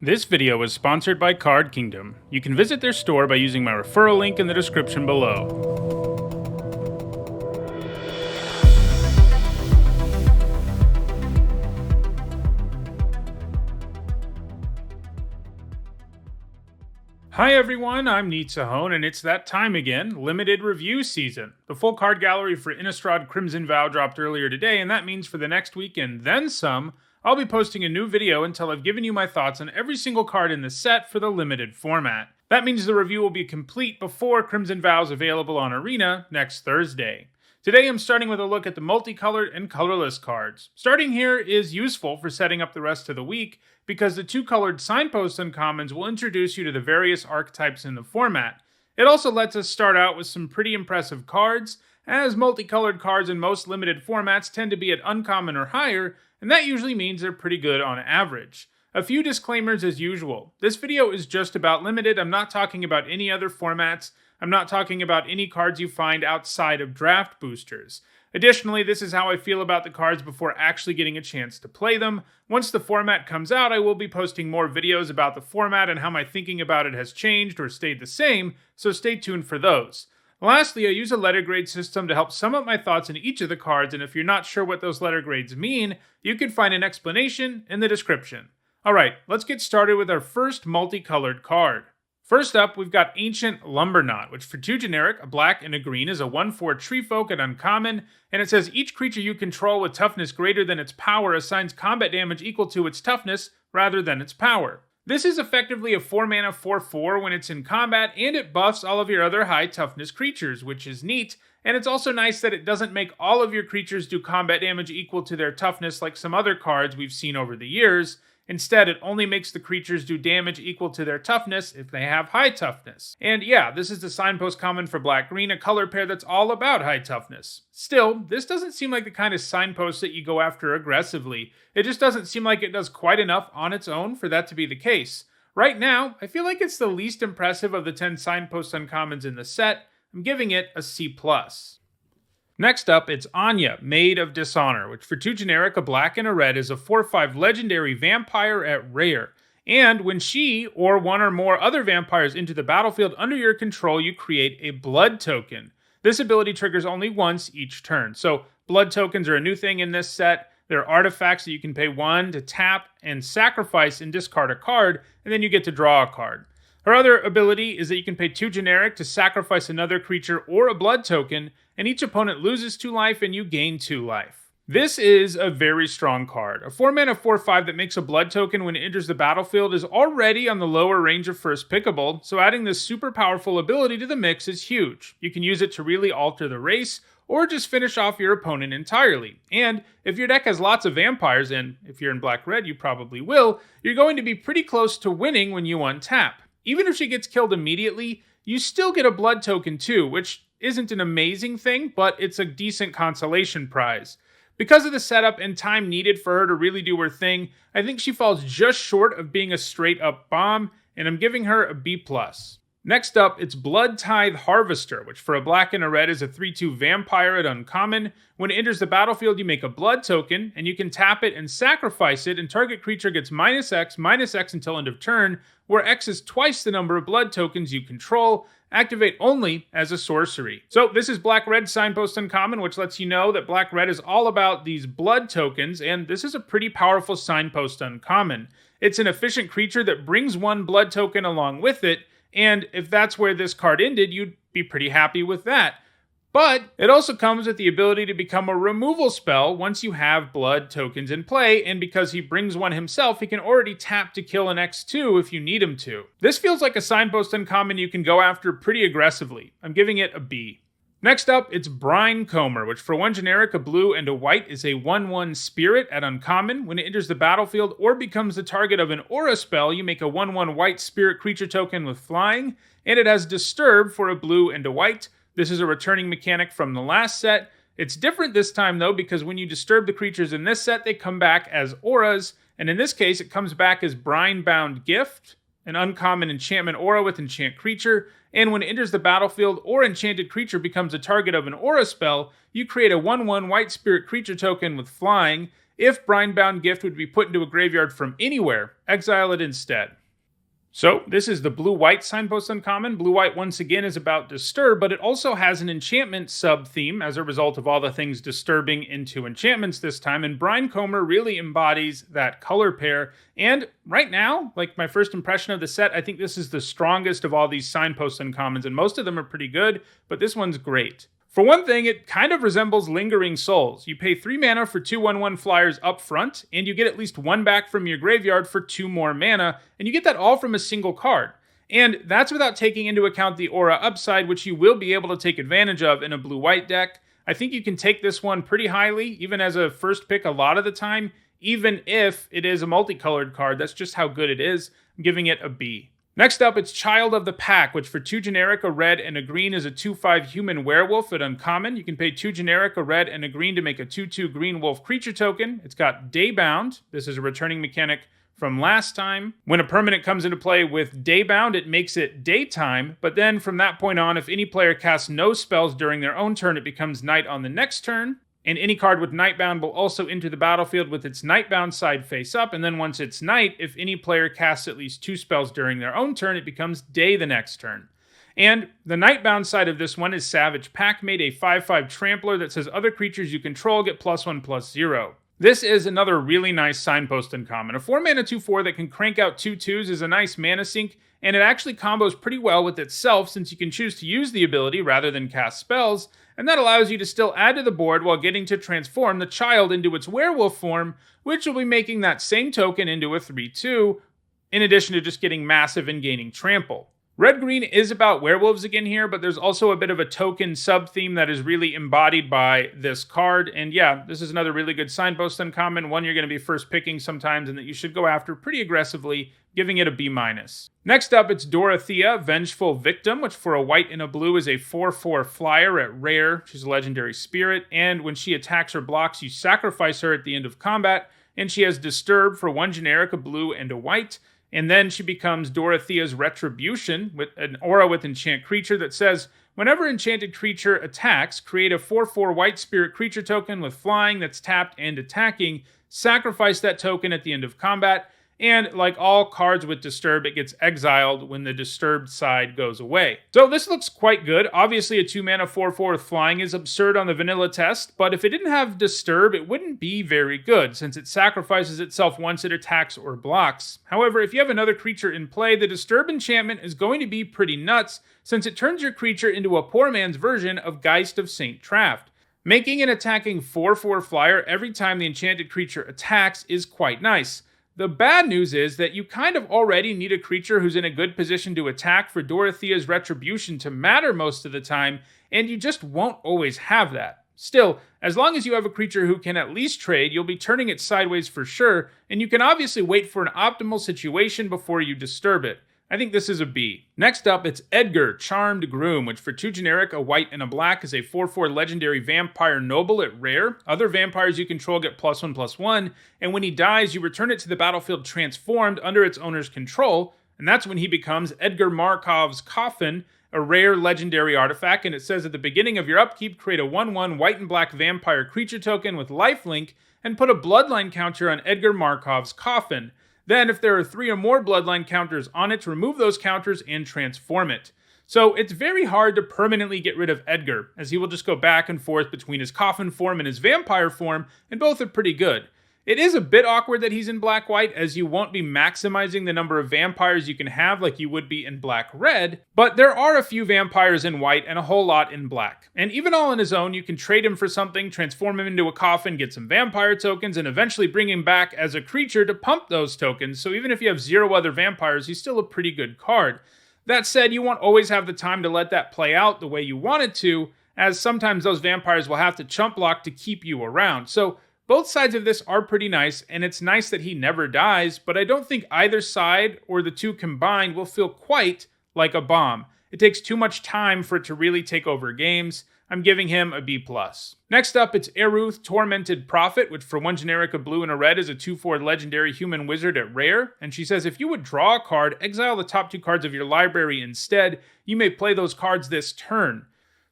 This video is sponsored by Card Kingdom. You can visit their store by using my referral link in the description below. Hi everyone, I'm Neatsahone, and it's that time again, limited review season. The full card gallery for Innistrad Crimson Vow dropped earlier today, and that means for the next week and then some, I'll be posting a new video until I've given you my thoughts on every single card in the set for the limited format. That means the review will be complete before Crimson Vow is available on Arena next Thursday. Today I'm starting with a look at the multicolored and colorless cards. Starting here is useful for setting up the rest of the week, because the two-colored signpost uncommons will introduce you to the various archetypes in the format. It also lets us start out with some pretty impressive cards, as multicolored cards in most limited formats tend to be at uncommon or higher, and that usually means they're pretty good on average. A few disclaimers as usual. This video is just about limited. I'm not talking about any other formats. I'm not talking about any cards you find outside of draft boosters. Additionally, this is how I feel about the cards before actually getting a chance to play them. Once the format comes out, I will be posting more videos about the format and how my thinking about it has changed or stayed the same, so stay tuned for those. Lastly, I use a letter grade system to help sum up my thoughts on each of the cards, and if you're not sure what those letter grades mean, you can find an explanation in the description. Alright, let's get started with our first multicolored card. First up, we've got Ancient Lumberknot, which for 2 generic, a black and a green, is a 1/4 treefolk at uncommon, and it says each creature you control with toughness greater than its power assigns combat damage equal to its toughness rather than its power. This is effectively a 4-mana 4/4 when it's in combat, and it buffs all of your other high toughness creatures, which is neat, and it's also nice that it doesn't make all of your creatures do combat damage equal to their toughness like some other cards we've seen over the years. Instead, it only makes the creatures do damage equal to their toughness if they have high toughness. And yeah, this is the signpost common for black-green, a color pair that's all about high toughness. Still, this doesn't seem like the kind of signpost that you go after aggressively. It just doesn't seem like it does quite enough on its own for that to be the case. Right now, I feel like it's the least impressive of the 10 signpost uncommons in the set. I'm giving it a C+. Next up, it's Anya, Maid of Dishonor, which for 2 generic, a black and a red, is a 4/5 legendary vampire at rare. And when she, or one or more other vampires enter the battlefield under your control, you create a blood token. This ability triggers only once each turn. So blood tokens are a new thing in this set. They're artifacts that you can pay 1 to tap and sacrifice and discard a card, and then you get to draw a card. Her other ability is that you can pay 2 generic to sacrifice another creature or a blood token, and each opponent loses 2 life and you gain 2 life. This is a very strong card. A 4-mana 4/5 that makes a blood token when it enters the battlefield is already on the lower range of first pickable, so adding this super powerful ability to the mix is huge. You can use it to really alter the race, or just finish off your opponent entirely. And if your deck has lots of vampires, and if you're in black-red you probably will, you're going to be pretty close to winning when you untap. Even if she gets killed immediately, you still get a blood token too, which isn't an amazing thing, but it's a decent consolation prize. Because of the setup and time needed for her to really do her thing, I think she falls just short of being a straight-up bomb, and I'm giving her a B+. Next up, it's Blood Tithe Harvester, which for a black and a red is a 3/2 vampire at uncommon. When it enters the battlefield, you make a blood token, and you can tap it and sacrifice it, and target creature gets -X until end of turn, where X is twice the number of blood tokens you control. Activate only as a sorcery. So this is black-red signpost uncommon, which lets you know that black-red is all about these blood tokens, and this is a pretty powerful signpost uncommon. It's an efficient creature that brings 1 blood token along with it, and if that's where this card ended, you'd be pretty happy with that. But it also comes with the ability to become a removal spell once you have blood tokens in play, and because he brings 1 himself, he can already tap to kill an X2 if you need him to. This feels like a signpost uncommon you can go after pretty aggressively. I'm giving it a B. Next up, it's Brine Comber, which for 1 generic, a blue and a white, is a 1/1 spirit at uncommon. When it enters the battlefield or becomes the target of an aura spell, you make a 1/1 white spirit creature token with flying, and it has Disturb for a blue and a white. This is a returning mechanic from the last set. It's different this time though, because when you disturb the creatures in this set, they come back as auras, and in this case, it comes back as Brine-bound Gift, an uncommon enchantment aura with enchant creature, and when it enters the battlefield or enchanted creature becomes a target of an aura spell, you create a 1/1 white spirit creature token with flying, If Brinebound Gift would be put into a graveyard from anywhere, exile it instead. So, this is the blue-white signpost uncommon. Blue-white, once again, is about disturb, but it also has an enchantment sub-theme as a result of all the things disturbing into enchantments this time, and Brinecomer really embodies that color pair. And right now, like my first impression of the set, I think this is the strongest of all these signpost uncommons, and most of them are pretty good, but this one's great. For one thing, it kind of resembles Lingering Souls. You pay 3 mana for 2/1/1 flyers up front, and you get at least 1 back from your graveyard for 2 more mana, and you get that all from a single card. And that's without taking into account the aura upside, which you will be able to take advantage of in a blue-white deck. I think you can take this one pretty highly, even as a first pick a lot of the time, even if it is a multicolored card. That's just how good it is. I'm giving it a B. Next up, it's Child of the Pack, which for 2 generic, a red, and a green is a 2/5 human werewolf at uncommon. You can pay 2 generic, a red, and a green to make a 2/2 green wolf creature token. It's got Daybound. This is a returning mechanic from last time. When a permanent comes into play with Daybound, it makes it daytime, but then from that point on, if any player casts no spells during their own turn, it becomes night on the next turn. And any card with Nightbound will also enter the battlefield with its Nightbound side face up, and then once it's night, if any player casts at least 2 spells during their own turn, it becomes day the next turn. And the Nightbound side of this one is Savage Packmate, a 5/5 trampler that says other creatures you control get +1/+0. This is another really nice signpost uncommon. A 4 mana 2/4 that can crank out 2/2s is a nice mana sink, and it actually combos pretty well with itself since you can choose to use the ability rather than cast spells, and that allows you to still add to the board while getting to transform the child into its werewolf form, which will be making that same token into a 3/2, in addition to just getting massive and gaining trample. Red-green is about werewolves again here, but there's also a bit of a token sub-theme that is really embodied by this card. And yeah, this is another really good signpost uncommon, one you're going to be first picking sometimes and that you should go after pretty aggressively, giving it a B-. Next up, it's Dorothea, Vengeful Victim, which for a white and a blue is a 4/4 flyer at rare. She's a legendary spirit, and when she attacks or blocks, you sacrifice her at the end of combat, and she has Disturb for 1 generic, a blue, and a white. And then she becomes Dorothea's Retribution, with an aura with Enchant Creature that says, whenever enchanted creature attacks, create a 4/4 white spirit creature token with flying that's tapped and attacking, sacrifice that token at the end of combat, and like all cards with Disturb, it gets exiled when the disturbed side goes away. So this looks quite good. Obviously a 2 mana 4/4 with flying is absurd on the vanilla test, but if it didn't have Disturb, it wouldn't be very good, since it sacrifices itself once it attacks or blocks. However, if you have another creature in play, the Disturb enchantment is going to be pretty nuts, since it turns your creature into a poor man's version of Geist of St. Traft. Making an attacking 4/4 flyer every time the enchanted creature attacks is quite nice. The bad news is that you kind of already need a creature who's in a good position to attack for Dorothea's Retribution to matter most of the time, and you just won't always have that. Still, as long as you have a creature who can at least trade, you'll be turning it sideways for sure, and you can obviously wait for an optimal situation before you disturb it. I think this is a B. Next up, it's Edgar, Charmed Groom, which for 2 generic, a white and a black is a 4/4 legendary vampire noble at rare. Other vampires you control get +1/+1, and when he dies, you return it to the battlefield transformed under its owner's control, and that's when he becomes Edgar Markov's Coffin, a rare legendary artifact, and it says at the beginning of your upkeep, create a 1/1 white and black vampire creature token with lifelink, and put a bloodline counter on Edgar Markov's Coffin. Then, if there are 3 or more bloodline counters on it, remove those counters and transform it. So it's very hard to permanently get rid of Edgar, as he will just go back and forth between his coffin form and his vampire form, and both are pretty good. It is a bit awkward that he's in black-white, as you won't be maximizing the number of vampires you can have like you would be in black-red, but there are a few vampires in white and a whole lot in black. And even all on his own, you can trade him for something, transform him into a coffin, get some vampire tokens, and eventually bring him back as a creature to pump those tokens, so even if you have 0 other vampires, he's still a pretty good card. That said, you won't always have the time to let that play out the way you want it to, as sometimes those vampires will have to chump block to keep you around. So both sides of this are pretty nice, and it's nice that he never dies, but I don't think either side or the two combined will feel quite like a bomb. It takes too much time for it to really take over games. I'm giving him a B+. Next up, it's Ruth, Tormented Prophet, which for 1 generic, a blue and a red is a 2/4 legendary human wizard at rare, and she says if you would draw a card, exile the top 2 cards of your library instead. You may play those cards this turn.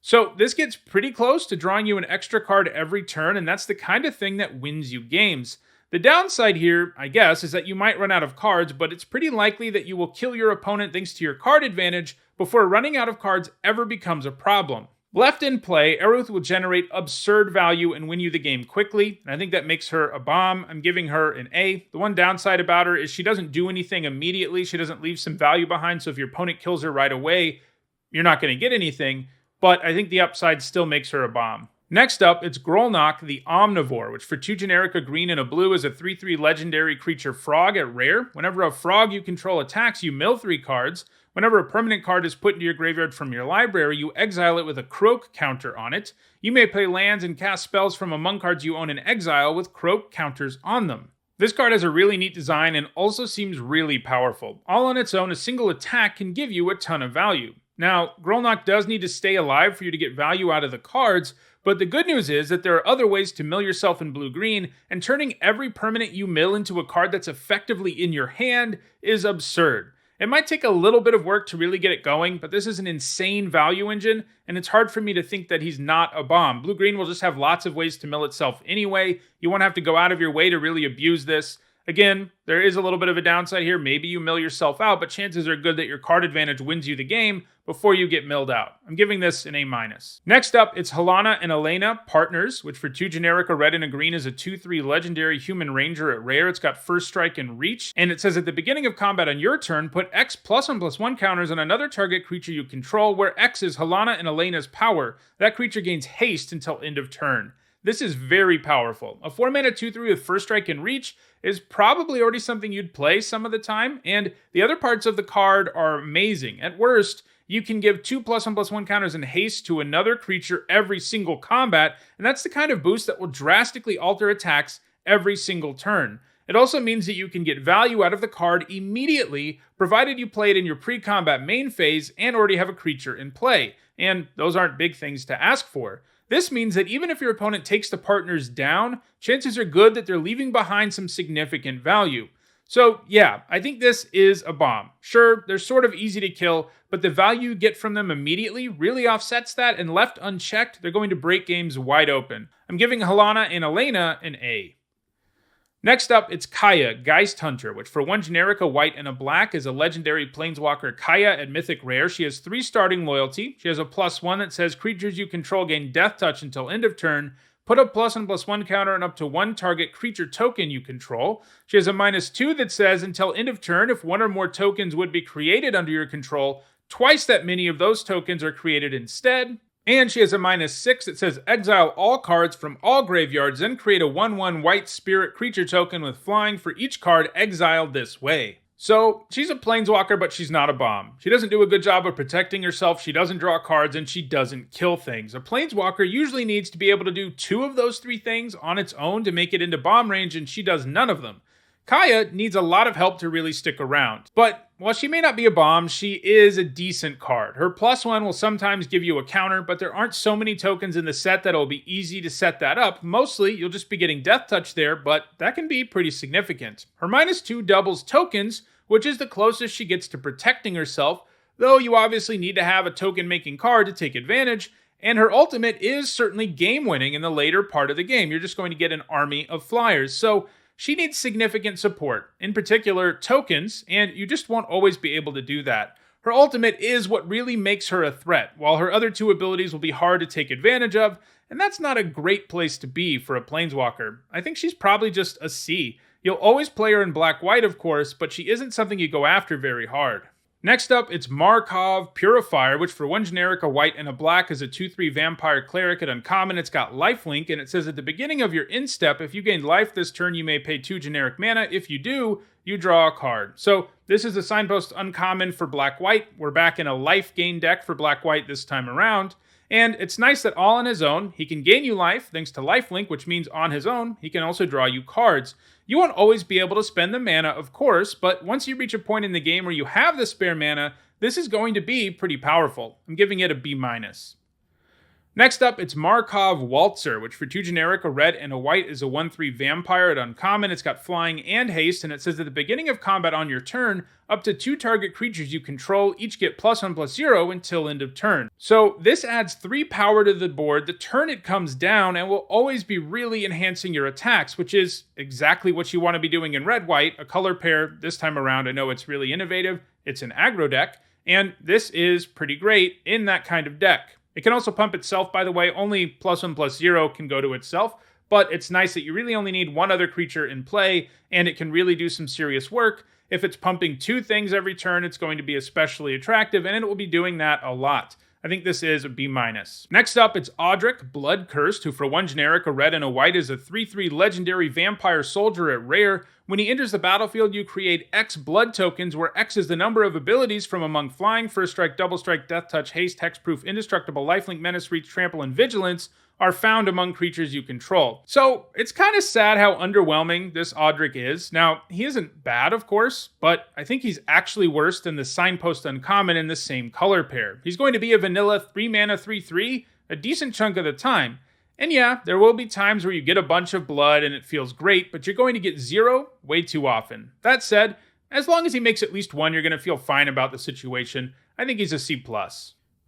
So this gets pretty close to drawing you an extra card every turn, and that's the kind of thing that wins you games. The downside here, I guess, is that you might run out of cards, but it's pretty likely that you will kill your opponent thanks to your card advantage before running out of cards ever becomes a problem. Left in play, Ruth will generate absurd value and win you the game quickly, and I think that makes her a bomb. I'm giving her an A. The one downside about her is she doesn't do anything immediately. She doesn't leave some value behind, so if your opponent kills her right away, you're not going to get anything, but I think the upside still makes her a bomb. Next up, it's Grolnok the Omnivore, which for 2 generic, a green and a blue, is a 3/3 legendary creature frog at rare. Whenever a frog you control attacks, you mill 3 cards. Whenever a permanent card is put into your graveyard from your library, you exile it with a croak counter on it. You may play lands and cast spells from among cards you own in exile with croak counters on them. This card has a really neat design and also seems really powerful. All on its own, a single attack can give you a ton of value. Now, Grolnok does need to stay alive for you to get value out of the cards, but the good news is that there are other ways to mill yourself in blue-green, and turning every permanent you mill into a card that's effectively in your hand is absurd. It might take a little bit of work to really get it going, but this is an insane value engine, and it's hard for me to think that he's not a bomb. Blue-green will just have lots of ways to mill itself anyway. You won't have to go out of your way to really abuse this. Again, there is a little bit of a downside here. Maybe you mill yourself out, but chances are good that your card advantage wins you the game before you get milled out. I'm giving this an A-. Next up, it's Halana and Elena, partners, which for 2 generic, a red and a green, is a 2/3 legendary human ranger at rare. It's got first strike and reach, and it says at the beginning of combat on your turn, put X +1/+1 counters on another target creature you control, where X is Halana and Elena's power. That creature gains haste until end of turn. This is very powerful. A 4-mana 2/3 with first strike and reach is probably already something you'd play some of the time, and the other parts of the card are amazing. At worst, you can give 2 +1/+1 counters and haste to another creature every single combat, and that's the kind of boost that will drastically alter attacks every single turn. It also means that you can get value out of the card immediately, provided you play it in your pre-combat main phase and already have a creature in play, and those aren't big things to ask for. This means that even if your opponent takes the partners down, chances are good that they're leaving behind some significant value. So yeah, I think this is a bomb. Sure, they're sort of easy to kill, but the value you get from them immediately really offsets that, and left unchecked, they're going to break games wide open. I'm giving Halana and Elena an A. Next up, it's Kaeyageist Hunter, which for 1 generic, a white and a black, is a legendary planeswalker Kaya at Mythic Rare. She has 3 starting loyalty. She has a +1 that says creatures you control gain death touch until end of turn. Put a +1/+1 counter on up to 1 target creature token you control. She has a -2 that says until end of turn, if 1 or more tokens would be created under your control, twice that many of those tokens are created instead. And she has a -6 that says exile all cards from all graveyards and create a 1/1 white spirit creature token with flying for each card exiled this way. So she's a planeswalker, but she's not a bomb. She doesn't do a good job of protecting herself, she doesn't draw cards, and she doesn't kill things. A planeswalker usually needs to be able to do 2 of those 3 things on its own to make it into bomb range, and she does none of them. Kaya needs a lot of help to really stick around. But while she may not be a bomb, she is a decent card. Her +1 will sometimes give you a counter, but there aren't so many tokens in the set that it'll be easy to set that up. Mostly, you'll just be getting Death Touch there, but that can be pretty significant. Her -2 doubles tokens, which is the closest she gets to protecting herself, though you obviously need to have a token-making card to take advantage, and her ultimate is certainly game-winning in the later part of the game. You're just going to get an army of flyers, so she needs significant support, in particular tokens, and you just won't always be able to do that. Her ultimate is what really makes her a threat, while her other 2 abilities will be hard to take advantage of, and that's not a great place to be for a planeswalker. I think she's probably just a C. You'll always play her in black-white, of course, but she isn't something you go after very hard. Next up, it's Markov Purifier, which for 1 generic, a white and a black, is a 2/3 vampire cleric at uncommon. It's got lifelink, and it says at the beginning of your instep, if you gain life this turn, you may pay 2 generic mana. If you do, you draw a card. So this is a signpost uncommon for black-white. We're back in a life gain deck for black-white this time around. And it's nice that all on his own, he can gain you life thanks to lifelink, which means on his own, he can also draw you cards. You won't always be able to spend the mana, of course, but once you reach a point in the game where you have the spare mana, this is going to be pretty powerful. I'm giving it a B-. Next up, it's Markov Waltzer, which for 2 generic, a red and a white, is a 1/3 vampire at uncommon. It's got flying and haste, and it says at the beginning of combat on your turn, up to 2 target creatures you control each get +1/+0 until end of turn. So this adds 3 power to the board the turn it comes down and will always be really enhancing your attacks, which is exactly what you want to be doing in red-white, a color pair this time around. I know it's really innovative, it's an aggro deck, and this is pretty great in that kind of deck. It can also pump itself, by the way. Only +1/+0 can go to itself, but it's nice that you really only need 1 other creature in play, and it can really do some serious work. If it's pumping 2 things every turn, it's going to be especially attractive, and it will be doing that a lot. I think this is a B-. Next up, it's Audric, Blood Cursed, who for 1 generic, a red and a white, is a 3/3 legendary vampire soldier at rare. When he enters the battlefield, you create X blood tokens, where X is the number of abilities from among flying, first strike, double strike, death touch, haste, hexproof, indestructible, lifelink, menace, reach, trample, and vigilance are found among creatures you control. So it's kind of sad how underwhelming this Audric is. Now, he isn't bad, of course, but I think he's actually worse than the Signpost Uncommon in the same color pair. He's going to be a vanilla 3-mana 3/3 a decent chunk of the time. And yeah, there will be times where you get a bunch of blood and it feels great, but you're going to get 0 way too often. That said, as long as he makes at least 1, you're going to feel fine about the situation. I think he's a C+.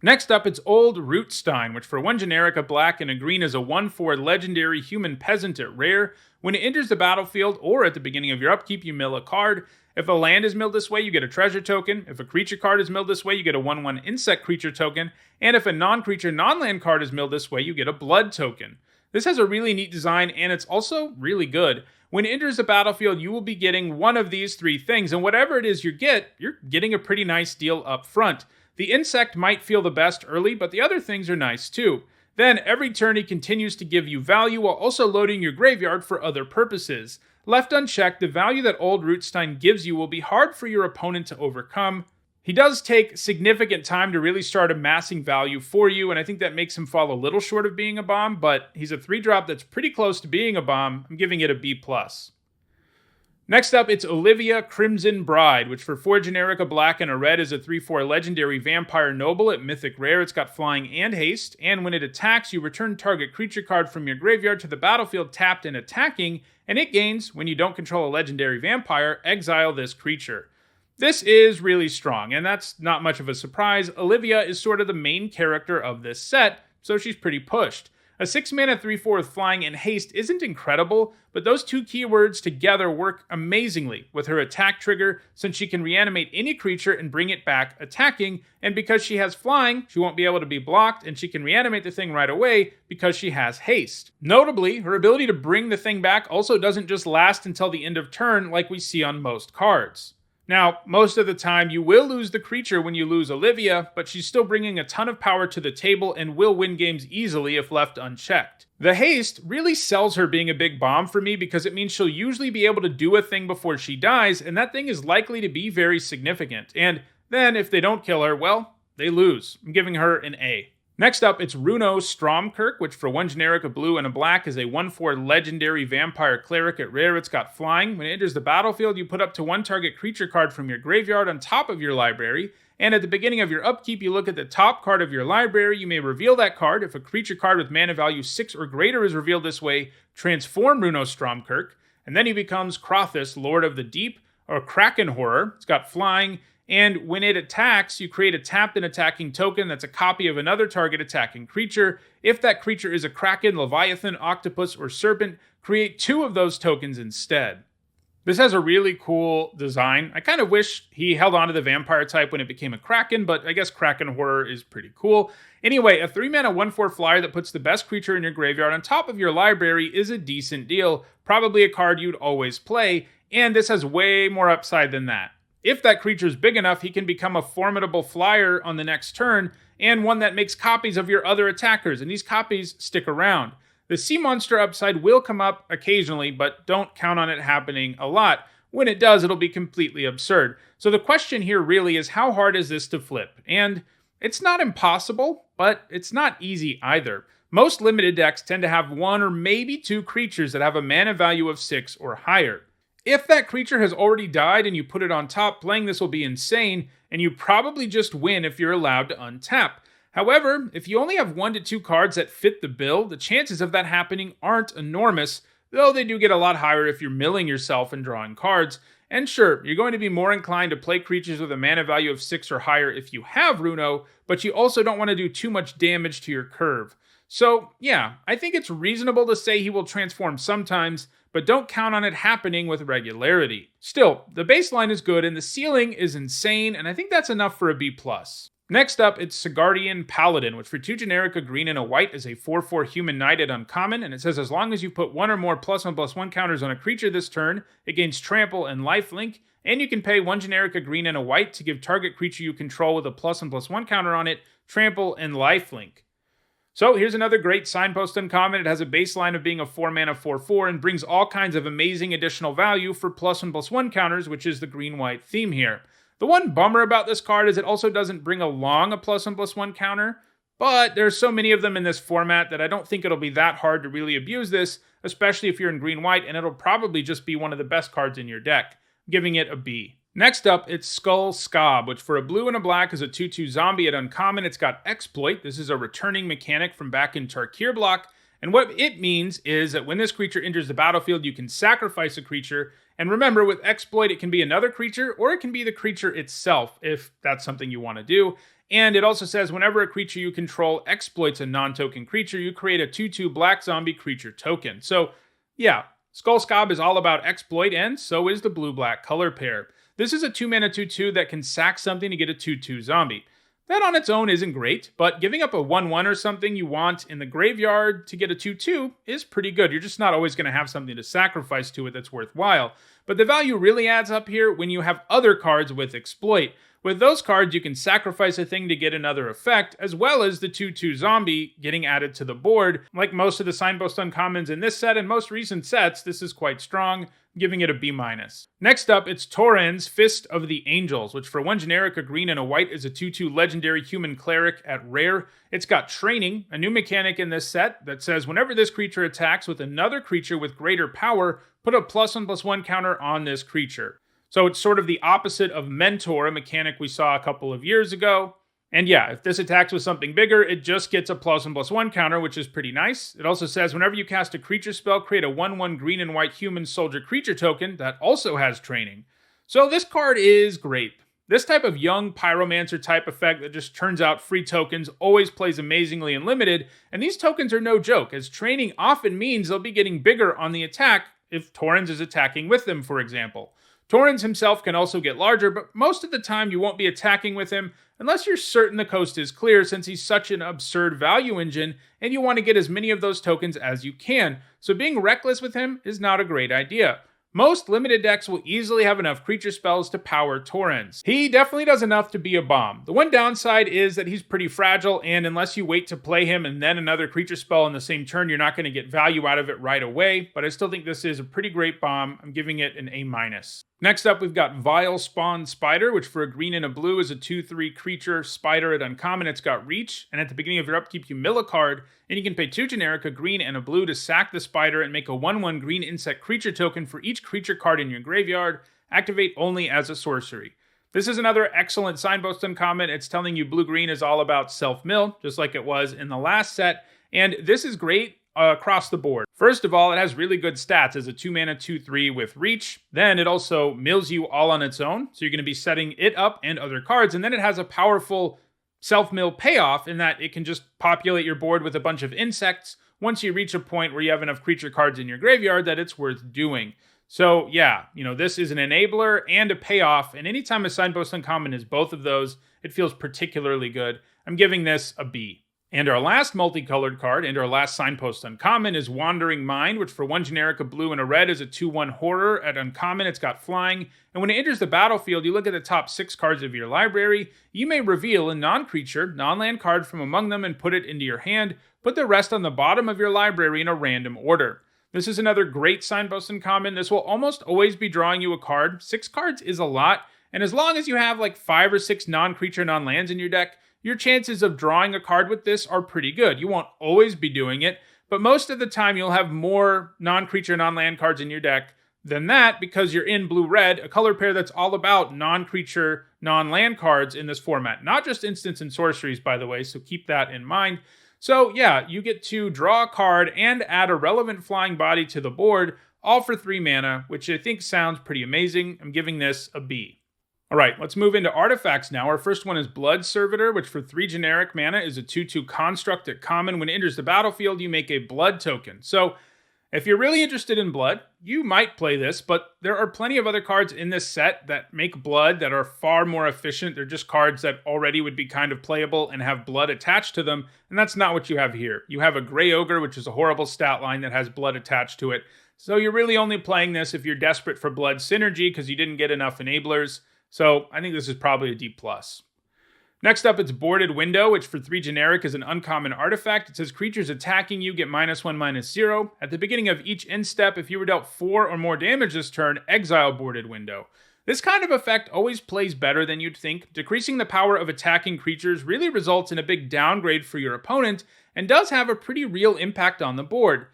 Next up, it's Old Rootstein, which for 1 generic, a black and a green, is a 1/4 legendary human peasant at rare. When it enters the battlefield or at the beginning of your upkeep, you mill a card. If a land is milled this way, you get a treasure token. If a creature card is milled this way, you get a 1/1 insect creature token. And if a non-creature, non-land card is milled this way, you get a blood token. This has a really neat design, and it's also really good. When it enters the battlefield, you will be getting one of these 3 things, and whatever it is you're getting a pretty nice deal up front. The insect might feel the best early, but the other things are nice too. Then, every turn he continues to give you value while also loading your graveyard for other purposes. Left unchecked, the value that Old Rootstein gives you will be hard for your opponent to overcome. He does take significant time to really start amassing value for you, and I think that makes him fall a little short of being a bomb, but he's a 3-drop that's pretty close to being a bomb. I'm giving it a B+. Next up, it's Olivia, Crimson Bride, which for 4 generic, a black and a red, is a 3/4 legendary vampire noble at mythic rare. It's got flying and haste, and when it attacks, you return target creature card from your graveyard to the battlefield tapped and attacking, and it gains, when you don't control a legendary vampire, exile this creature. This is really strong, and that's not much of a surprise. Olivia is sort of the main character of this set, so she's pretty pushed. A 6-mana 3/4 with flying and haste isn't incredible, but those 2 keywords together work amazingly with her attack trigger, since she can reanimate any creature and bring it back attacking, and because she has flying, she won't be able to be blocked, and she can reanimate the thing right away because she has haste. Notably, her ability to bring the thing back also doesn't just last until the end of turn like we see on most cards. Now, most of the time, you will lose the creature when you lose Olivia, but she's still bringing a ton of power to the table and will win games easily if left unchecked. The haste really sells her being a big bomb for me because it means she'll usually be able to do a thing before she dies, and that thing is likely to be very significant. And then, if they don't kill her, well, they lose. I'm giving her an A. Next up, it's Roundostromkirk, which for 1 generic, a blue and a black, is a 1/4 legendary vampire cleric at rare. It's got flying. When it enters the battlefield, you put up to 1 target creature card from your graveyard on top of your library, and at the beginning of your upkeep, you look at the top card of your library. You may reveal that card. If a creature card with mana value 6 or greater is revealed this way, transform Roundostromkirk, and then he becomes Crothis, Lord of the Deep, or Kraken Horror. It's got flying. And when it attacks, you create a tapped and attacking token that's a copy of another target attacking creature. If that creature is a Kraken, Leviathan, Octopus, or Serpent, create 2 of those tokens instead. This has a really cool design. I kind of wish he held on to the vampire type when it became a Kraken, but I guess Kraken Horror is pretty cool. Anyway, a 3-mana 1/4 flyer that puts the best creature in your graveyard on top of your library is a decent deal, probably a card you'd always play, and this has way more upside than that. If that creature is big enough, he can become a formidable flyer on the next turn, and one that makes copies of your other attackers, and these copies stick around. The sea monster upside will come up occasionally, but don't count on it happening a lot. When it does, it'll be completely absurd. So the question here really is, how hard is this to flip? And it's not impossible, but it's not easy either. Most limited decks tend to have 1 or maybe 2 creatures that have a mana value of 6 or higher. If that creature has already died and you put it on top, playing this will be insane, and you probably just win if you're allowed to untap. However, if you only have 1 to 2 cards that fit the bill, the chances of that happening aren't enormous, though they do get a lot higher if you're milling yourself and drawing cards. And sure, you're going to be more inclined to play creatures with a mana value of 6 or higher if you have Runo, but you also don't want to do too much damage to your curve. So yeah, I think it's reasonable to say he will transform sometimes, but don't count on it happening with regularity. Still, the baseline is good and the ceiling is insane, and I think that's enough for a B+. Next up, it's Cigarion Paladin, which for 2 generic, a green and a white is a 4/4 human knight at uncommon, and it says as long as you put 1 or more +1/+1 counters on a creature this turn, it gains trample and lifelink, and you can pay 1 generic, a green and a white to give target creature you control with a +1/+1 counter on it, trample and lifelink. So here's another great signpost uncommon. It has a baseline of being a 4 mana 4/4 and brings all kinds of amazing additional value for +1/+1 counters, which is the green-white theme here. The one bummer about this card is it also doesn't bring along a +1/+1 counter, but there's so many of them in this format that I don't think it'll be that hard to really abuse this, especially if you're in green-white, and it'll probably just be one of the best cards in your deck, giving it a B. Next up, it's Skullscab, which for a blue and a black is a 2/2 zombie at uncommon. It's got Exploit. This is a returning mechanic from back in Tarkir block, and what it means is that when this creature enters the battlefield, you can sacrifice a creature. And remember, with Exploit, it can be another creature, or it can be the creature itself, if that's something you want to do. And it also says whenever a creature you control exploits a non-token creature, you create a 2/2 black zombie creature token. So yeah, Skullscab is all about Exploit, and so is the blue-black color pair. This is a 2 mana 2/2 that can sack something to get a 2/2 zombie. That on its own isn't great, but giving up a 1/1 or something you want in the graveyard to get a 2/2 is pretty good. You're just not always going to have something to sacrifice to it that's worthwhile. But the value really adds up here when you have other cards with Exploit. With those cards, you can sacrifice a thing to get another effect, as well as the 2/2 zombie getting added to the board. Like most of the signpost uncommons in this set and most recent sets, this is quite strong, giving it a B-. Next up, it's Taurens, Fist of the Angels, which for 1 generic, a green and a white is a 2/2 legendary human cleric at rare. It's got Training, a new mechanic in this set that says whenever this creature attacks with another creature with greater power, put a +1/+1 counter on this creature. So it's sort of the opposite of Mentor, a mechanic we saw a couple of years ago. And yeah, if this attacks with something bigger, it just gets a +1/+1 counter, which is pretty nice. It also says whenever you cast a creature spell, create a 1/1 green and white human soldier creature token that also has Training. So this card is great. This type of young pyromancer type effect that just turns out free tokens always plays amazingly in limited, and these tokens are no joke, as Training often means they'll be getting bigger on the attack if Taurens is attacking with them, for example. Taurens himself can also get larger, but most of the time you won't be attacking with him unless you're certain the coast is clear, since he's such an absurd value engine and you want to get as many of those tokens as you can. So being reckless with him is not a great idea. Most limited decks will easily have enough creature spells to power Taurens. He definitely does enough to be a bomb. The one downside is that he's pretty fragile, and unless you wait to play him and then another creature spell in the same turn, you're not going to get value out of it right away, but I still think this is a pretty great bomb. I'm giving it an A-. Next up, we've got Vile Spawn Spider, which for a green and a blue is a 2/3 creature spider at uncommon. It's got reach, and at the beginning of your upkeep, you mill a card, and you can pay 2 generic, a green and a blue to sack the spider and make a 1/1 green insect creature token for each creature card in your graveyard, activate only as a sorcery. This is another excellent signpost uncommon. It's telling you blue-green is all about self-mill, just like it was in the last set, and this is great across the board. First of all, it has really good stats as a 2 mana 2/3 with reach. Then it also mills you all on its own, so you're going to be setting it up and other cards, and then it has a powerful self-mill payoff in that it can just populate your board with a bunch of insects once you reach a point where you have enough creature cards in your graveyard that it's worth doing. So yeah, this is an enabler and a payoff, and anytime a signpost uncommon is both of those, it feels particularly good. I'm giving this a B. And our last multicolored card and our last signpost uncommon is Wandering Mind, which for 1 generic, a blue and a red is a 2/1 horror at uncommon. It's got flying, and when it enters the battlefield, you look at the top 6 cards of your library. You may reveal a non-creature, non-land card from among them and put it into your hand. Put the rest on the bottom of your library in a random order. This is another great signpost uncommon. This will almost always be drawing you a card. 6 cards is a lot, and as long as you have like 5 or 6 non-creature, non-lands in your deck, your chances of drawing a card with this are pretty good. You won't always be doing it, but most of the time you'll have more non-creature, non-land cards in your deck than that because you're in blue-red, a color pair that's all about non-creature, non-land cards in this format. Not just instants and sorceries, by the way, so keep that in mind. So yeah, you get to draw a card and add a relevant flying body to the board, all for 3 mana, which I think sounds pretty amazing. I'm giving this a B. Alright, let's move into artifacts now. Our first one is Blood Servitor, which for 3 generic mana is a 2/2 construct at common. When it enters the battlefield, you make a blood token. So, if you're really interested in blood, you might play this, but there are plenty of other cards in this set that make blood that are far more efficient. They're just cards that already would be kind of playable and have blood attached to them, and that's not what you have here. You have a Grey Ogre, which is a horrible stat line that has blood attached to it. So you're really only playing this if you're desperate for blood synergy because you didn't get enough enablers. So I think this is probably a D+. Next up, it's Boarded Window, which for 3 generic is an uncommon artifact. It says creatures attacking you get -1/-0. At the beginning of each end step, if you were dealt 4 or more damage this turn, exile Boarded Window. This kind of effect always plays better than you'd think. Decreasing the power of attacking creatures really results in a big downgrade for your opponent and does have a pretty real impact on the board.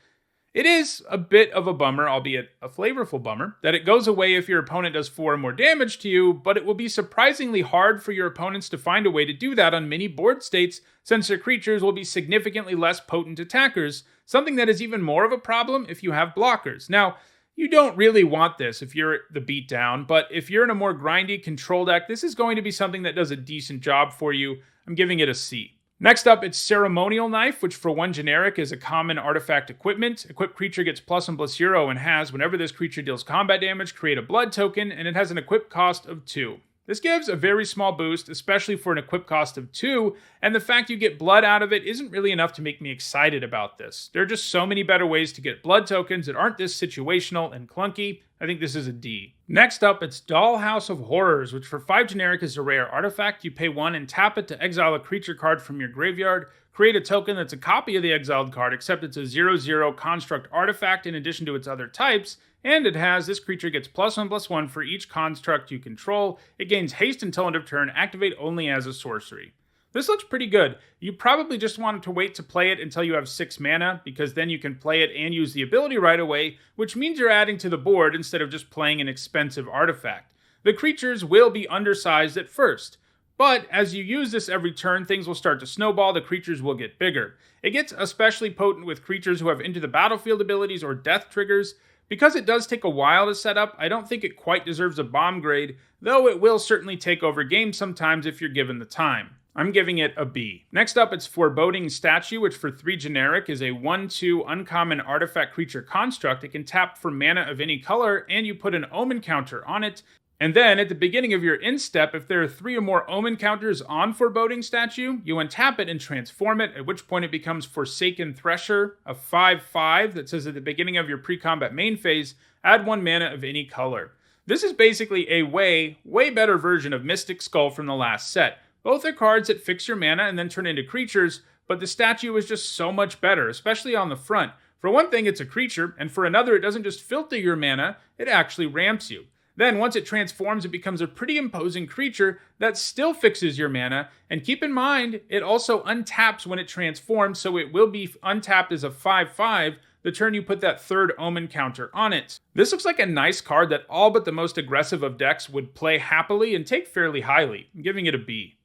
It is a bit of a bummer, albeit a flavorful bummer, that it goes away if your opponent does 4 or more damage to you, but it will be surprisingly hard for your opponents to find a way to do that on many board states, since their creatures will be significantly less potent attackers, something that is even more of a problem if you have blockers. Now, you don't really want this if you're the beatdown, but if you're in a more grindy control deck, this is going to be something that does a decent job for you. I'm giving it a C. Next up, it's Ceremonial Knife, which for 1 generic is a common artifact equipment. Equipped creature gets +1/+0 and has, whenever this creature deals combat damage, create a blood token, and it has an equip cost of 2. This gives a very small boost, especially for an equip cost of 2, and the fact you get blood out of it isn't really enough to make me excited about this. There are just so many better ways to get blood tokens that aren't this situational and clunky. I think this is a D. Next up, it's Dollhouse of Horrors, which for 5 generic is a rare artifact. You pay 1 and tap it to exile a creature card from your graveyard. Create a token that's a copy of the exiled card, except it's a 0/0 construct artifact in addition to its other types, and it has this creature gets +1/+1 for each construct you control. It gains haste until end of turn, activate only as a sorcery. This looks pretty good. You probably just wanted to wait to play it until you have 6 mana, because then you can play it and use the ability right away, which means you're adding to the board instead of just playing an expensive artifact. The creatures will be undersized at first, but as you use this every turn, things will start to snowball, the creatures will get bigger. It gets especially potent with creatures who have into the battlefield abilities or death triggers. Because it does take a while to set up, I don't think it quite deserves a bomb grade, though it will certainly take over games sometimes if you're given the time. I'm giving it a B. Next up, it's Foreboding Statue, which for 3 generic is a 1/2 uncommon artifact creature construct. It can tap for mana of any color, and you put an omen counter on it. And then, at the beginning of your end step, if there are 3 or more omen counters on Foreboding Statue, you untap it and transform it, at which point it becomes Forsaken Thresher, a 5/5 that says at the beginning of your pre-combat main phase, add 1 mana of any color. This is basically a way better version of Mystic Skull from the last set. Both are cards that fix your mana and then turn into creatures, but the statue is just so much better, especially on the front. For one thing, it's a creature, and for another, it doesn't just filter your mana, it actually ramps you. Then, once it transforms, it becomes a pretty imposing creature that still fixes your mana, and keep in mind, it also untaps when it transforms, so it will be untapped as a 5/5 the turn you put that 3rd omen counter on it. This looks like a nice card that all but the most aggressive of decks would play happily and take fairly highly. I'm giving it a B.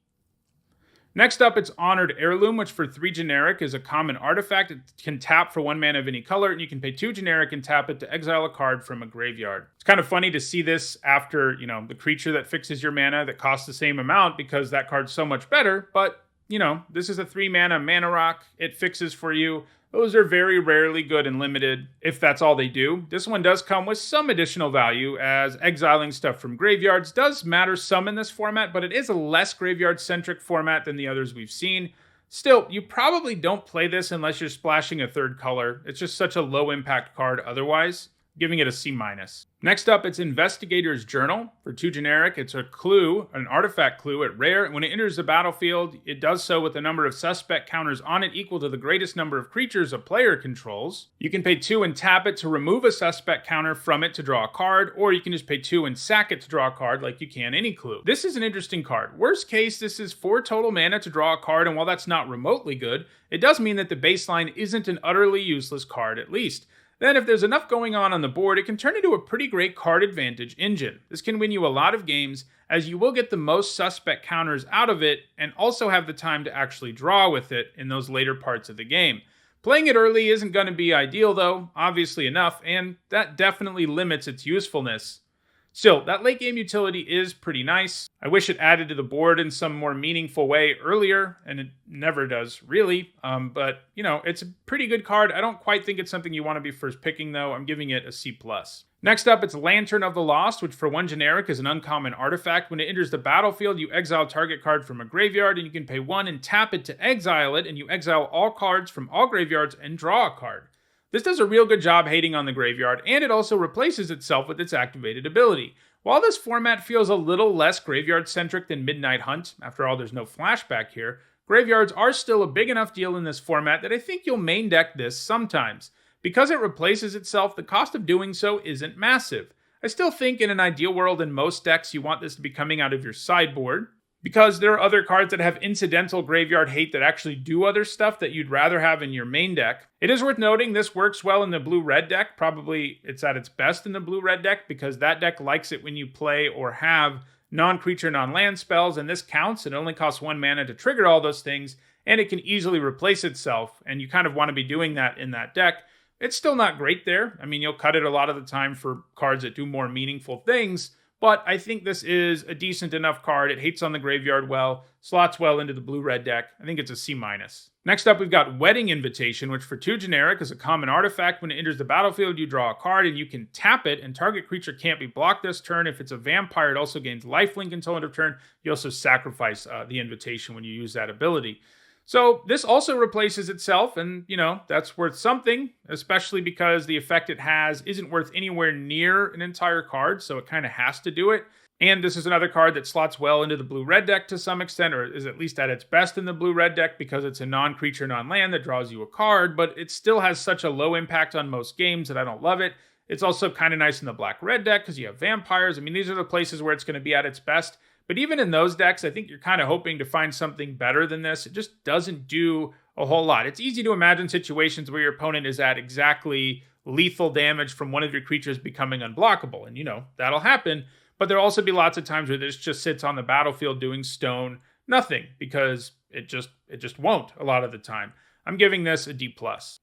Next up, it's Honored Heirloom, which for 3 generic is a common artifact. It can tap for 1 mana of any color, and you can pay 2 generic and tap it to exile a card from a graveyard. It's kind of funny to see this after, the creature that fixes your mana that costs the same amount because that card's so much better, but, this is a 3 mana rock. It fixes for you. Those are very rarely good and limited, if that's all they do. This one does come with some additional value, as exiling stuff from graveyards does matter some in this format, but it is a less graveyard-centric format than the others we've seen. Still, you probably don't play this unless you're splashing a 3rd color. It's just such a low-impact card otherwise. Giving it a C-. Next up, it's Investigator's Journal. For 2 generic, it's a clue, an artifact clue at rare. When it enters the battlefield, it does so with a number of suspect counters on it equal to the greatest number of creatures a player controls. You can pay 2 and tap it to remove a suspect counter from it to draw a card, or you can just pay 2 and sack it to draw a card like you can any clue. This is an interesting card. Worst case, this is 4 total mana to draw a card, and while that's not remotely good, it does mean that the baseline isn't an utterly useless card at least. Then if there's enough going on the board, it can turn into a pretty great card advantage engine. This can win you a lot of games, as you will get the most suspect counters out of it and also have the time to actually draw with it in those later parts of the game. Playing it early isn't going to be ideal though, obviously enough, and that definitely limits its usefulness. Still, that late game utility is pretty nice. I wish it added to the board in some more meaningful way earlier, and it never does, really. But, it's a pretty good card. I don't quite think it's something you want to be first picking, though. I'm giving it a C+. Next up, it's Lantern of the Lost, which for 1 generic is an uncommon artifact. When it enters the battlefield, you exile target card from a graveyard, and you can pay 1 and tap it to exile it, and you exile all cards from all graveyards and draw a card. This does a real good job hating on the graveyard, and it also replaces itself with its activated ability. While this format feels a little less graveyard-centric than Midnight Hunt, after all there's no flashback here, graveyards are still a big enough deal in this format that I think you'll main deck this sometimes. Because it replaces itself, the cost of doing so isn't massive. I still think in an ideal world in most decks you want this to be coming out of your sideboard, because there are other cards that have incidental graveyard hate that actually do other stuff that you'd rather have in your main deck. It is worth noting this works well in the blue-red deck. Probably it's at its best in the blue-red deck because that deck likes it when you play or have non-creature, non-land spells, and this counts. It only costs 1 mana to trigger all those things, and it can easily replace itself, and you kind of want to be doing that in that deck. It's still not great there. I mean, you'll cut it a lot of the time for cards that do more meaningful things, but I think this is a decent enough card. It hates on the graveyard well, slots well into the blue-red deck. I think it's a C-. Next up, we've got Wedding Invitation, which for 2 generic is a common artifact. When it enters the battlefield, you draw a card and you can tap it, and target creature can't be blocked this turn. If it's a vampire, it also gains lifelink until end of turn. You also sacrifice the invitation when you use that ability. So this also replaces itself, and, that's worth something, especially because the effect it has isn't worth anywhere near an entire card, so it kind of has to do it. And this is another card that slots well into the blue-red deck to some extent, or is at least at its best in the blue-red deck because it's a non-creature, non-land that draws you a card, but it still has such a low impact on most games that I don't love it. It's also kind of nice in the black-red deck because you have vampires. I mean, these are the places where it's going to be at its best. But even in those decks, I think you're kind of hoping to find something better than this. It just doesn't do a whole lot. It's easy to imagine situations where your opponent is at exactly lethal damage from one of your creatures becoming unblockable. And, that'll happen. But there'll also be lots of times where this just sits on the battlefield doing stone nothing because it just won't a lot of the time. I'm giving this a D+.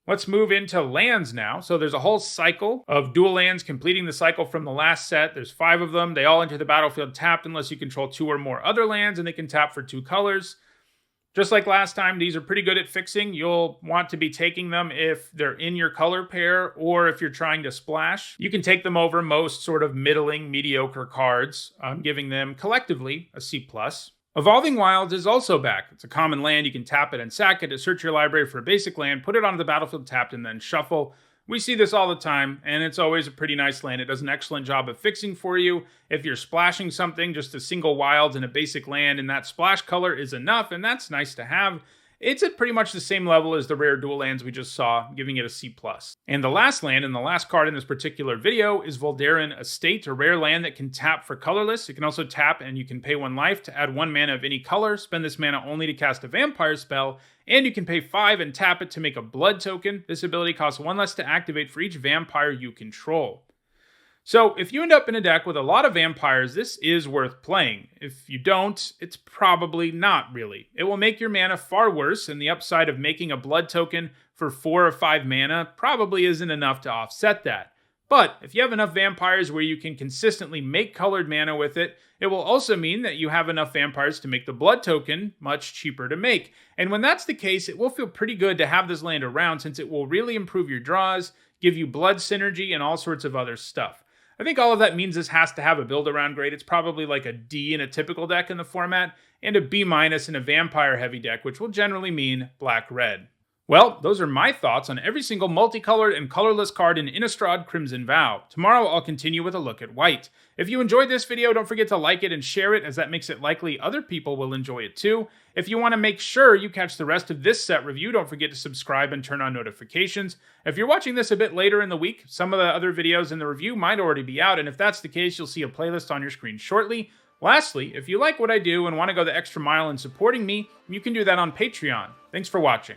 Let's move into lands now. So there's a whole cycle of dual lands completing the cycle from the last set. There's 5 of them. They all enter the battlefield tapped unless you control 2 or more other lands, and they can tap for 2 colors. Just like last time, these are pretty good at fixing. You'll want to be taking them if they're in your color pair or if you're trying to splash. You can take them over most sort of middling, mediocre cards. I'm giving them collectively a C+. Evolving Wilds is also back. It's a common land. You can tap it and sack it to search your library for a basic land, put it onto the battlefield tapped, and then shuffle. We see this all the time, and it's always a pretty nice land. It does an excellent job of fixing for you. If you're splashing something, just a single Wilds and a basic land, and that splash color is enough, and that's nice to have. It's at pretty much the same level as the rare dual lands we just saw, giving it a C+. And the last land, and the last card in this particular video, is Voldaren Estate, a rare land that can tap for colorless. It can also tap and you can pay 1 life to add 1 mana of any color, spend this mana only to cast a vampire spell, and you can pay 5 and tap it to make a blood token. This ability costs 1 less to activate for each vampire you control. So if you end up in a deck with a lot of vampires, this is worth playing. If you don't, it's probably not really. It will make your mana far worse, and the upside of making a blood token for 4 or 5 mana probably isn't enough to offset that. But if you have enough vampires where you can consistently make colored mana with it, it will also mean that you have enough vampires to make the blood token much cheaper to make. And when that's the case, it will feel pretty good to have this land around since it will really improve your draws, give you blood synergy, and all sorts of other stuff. I think all of that means this has to have a build-around grade. It's probably like a D in a typical deck in the format, and a B- in a vampire-heavy deck, which will generally mean black-red. Well, those are my thoughts on every single multicolored and colorless card in Innistrad Crimson Vow. Tomorrow I'll continue with a look at white. If you enjoyed this video, don't forget to like it and share it, as that makes it likely other people will enjoy it too. If you want to make sure you catch the rest of this set review, don't forget to subscribe and turn on notifications. If you're watching this a bit later in the week, some of the other videos in the review might already be out, and if that's the case, you'll see a playlist on your screen shortly. Lastly, if you like what I do and want to go the extra mile in supporting me, you can do that on Patreon. Thanks for watching.